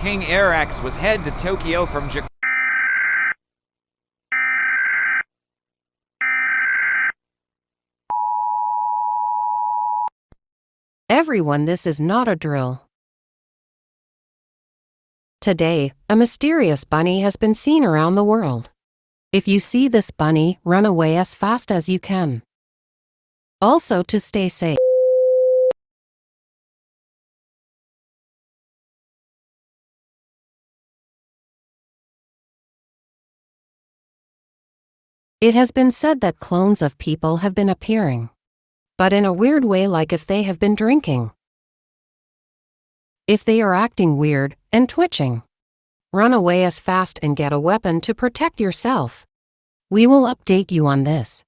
King Arax was head to Tokyo from Jakarta. Everyone, this is not a drill. Today, a mysterious bunny has been seen around the world. If you see this bunny, run away as fast as you can. Also, to stay safe. It has been said that clones of people have been appearing, but in a weird way, like if they have been drinking. If they are acting weird and twitching, run away as fast and get a weapon to protect yourself. We will update you on this.